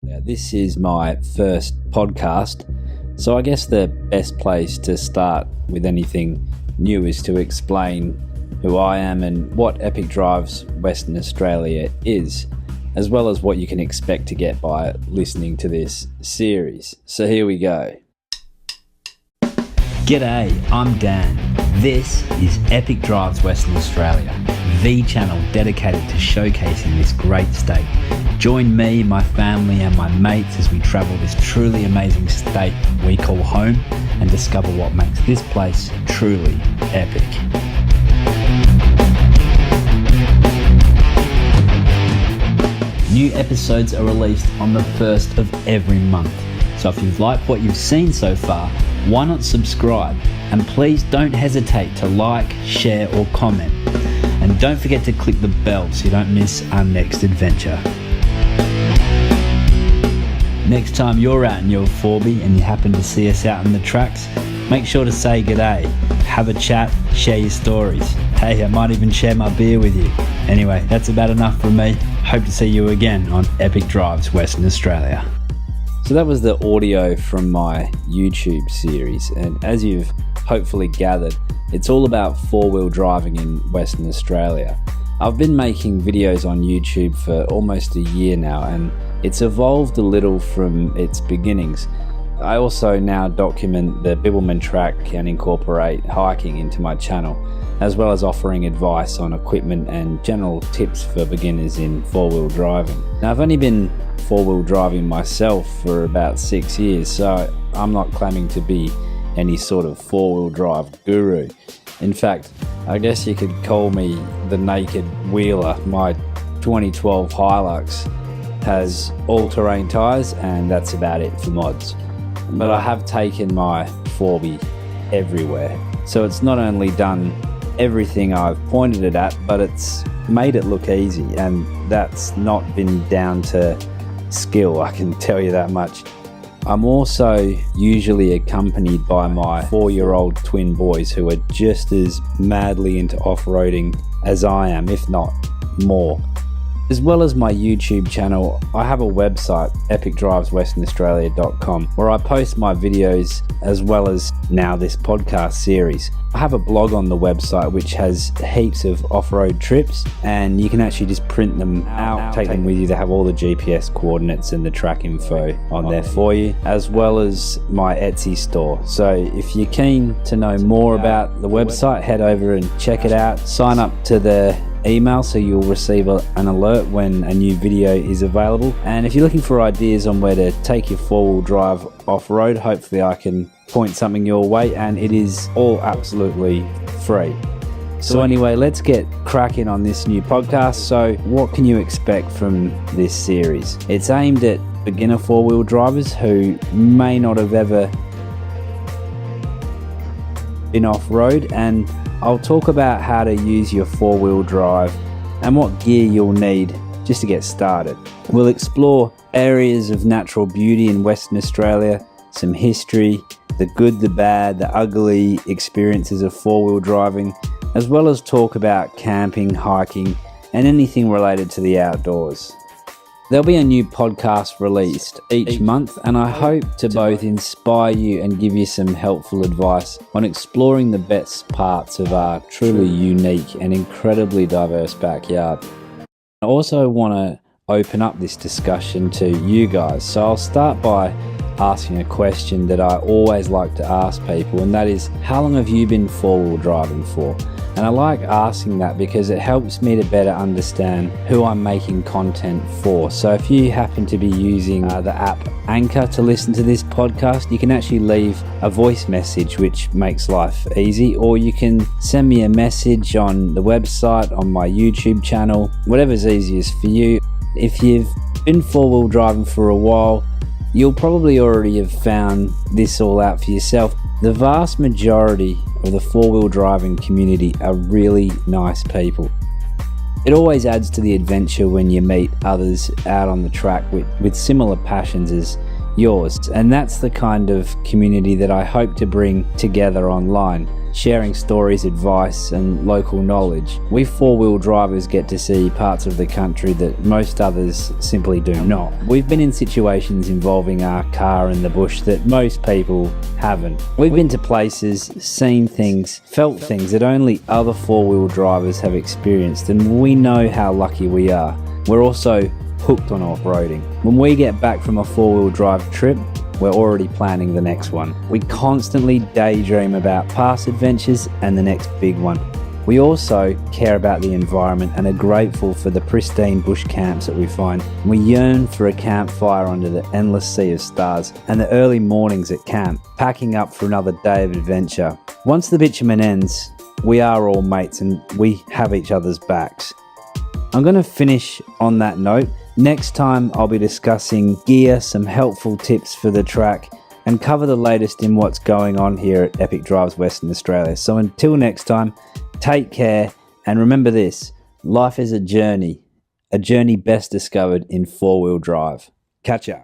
Now, this is my first podcast, so I guess the best place to start with anything new is to explain who I am and what Epic Drives Western Australia is, as well as what you can expect to get by listening to this series. So here we go. G'day, I'm Dan. This is Epic Drives Western Australia, the channel dedicated to showcasing this great state. Join me, my family and my mates as we travel this truly amazing state we call home and discover what makes this place truly epic. New episodes are released on the 1st of every month. So if you've liked what you've seen so far, why not subscribe? And please don't hesitate to like, share or comment. And don't forget to click the bell so you don't miss our next adventure. Next time you're out in your 4B and you happen to see us out on the tracks, make sure to say g'day, have a chat, share your stories. Hey, I might even share my beer with you. Anyway, that's about enough from me. Hope to see you again on Epic Drives Western Australia. So that was the audio from my YouTube series, and as you've hopefully gathered, it's all about four-wheel driving in Western Australia. I've been making videos on YouTube for almost a year now, and it's evolved a little from its beginnings. I also now document the Bibbulmun track and incorporate hiking into my channel, as well as offering advice on equipment and general tips for beginners in four-wheel driving. Now, I've only been four-wheel driving myself for about 6 years, so I'm not claiming to be any sort of four-wheel drive guru. In fact, I guess you could call me the naked wheeler. My 2012 Hilux has all-terrain tyres, and that's about it for mods. But I have taken my 4B everywhere, so it's not only done everything I've pointed it at, but it's made it look easy, and that's not been down to skill, I can tell you that much. I'm also usually accompanied by my 4-year-old twin boys who are just as madly into off-roading as I am, if not more. As well as my YouTube channel, I have a website, epicdriveswesternaustralia.com, where I post my videos as well as now this podcast series. I have a blog on the website which has heaps of off-road trips, and you can actually just print them out, take them with you. They have all the GPS coordinates and the track info on there for you, as well as my Etsy store. So if you're keen to know more about the website, head over and check it out. Sign up to the email so you'll receive an alert when a new video is available. And if you're looking for ideas on where to take your four-wheel drive off-road, hopefully I can point something your way, and it is all absolutely free. So anyway, let's get cracking on this new podcast. So what can you expect from this series? It's aimed at beginner four-wheel drivers who may not have ever been off-road, and I'll talk about how to use your four-wheel drive and what gear you'll need just to get started. We'll explore areas of natural beauty in Western Australia, some history, the good, the bad, the ugly experiences of four-wheel driving, as well as talk about camping, hiking, and anything related to the outdoors. There'll be a new podcast released each month, and I hope to both inspire you and give you some helpful advice on exploring the best parts of our truly unique and incredibly diverse backyard. I also want to open up this discussion to you guys, so I'll start by asking a question that I always like to ask people, and that is, how long have you been four-wheel driving for? And I like asking that because it helps me to better understand who I'm making content for. So if you happen to be using the app Anchor to listen to this podcast, you can actually leave a voice message, which makes life easy, or you can send me a message on the website, on my YouTube channel, whatever's easiest for you. If you've been four-wheel driving for a while, you'll probably already have found this all out for yourself. The vast majority of the four-wheel driving community are really nice people. It always adds to the adventure when you meet others out on the track with similar passions as yours. And that's the kind of community that I hope to bring together online, sharing stories, advice, and local knowledge. We four-wheel drivers get to see parts of the country that most others simply do not. We've been in situations involving our car in the bush that most people haven't. We've been to places, seen things, felt things that only other four-wheel drivers have experienced, and we know how lucky we are. We're also hooked on off-roading. When we get back from a four-wheel drive trip, we're already planning the next one. We constantly daydream about past adventures and the next big one. We also care about the environment and are grateful for the pristine bush camps that we find. We yearn for a campfire under the endless sea of stars and the early mornings at camp, packing up for another day of adventure. Once the bitumen ends, we are all mates and we have each other's backs. I'm going to finish on that note. Next time I'll be discussing gear, some helpful tips for the track, and cover the latest in what's going on here at Epic Drives Western Australia. So until next time, take care, and remember this: life is a journey best discovered in four-wheel drive. Catch ya.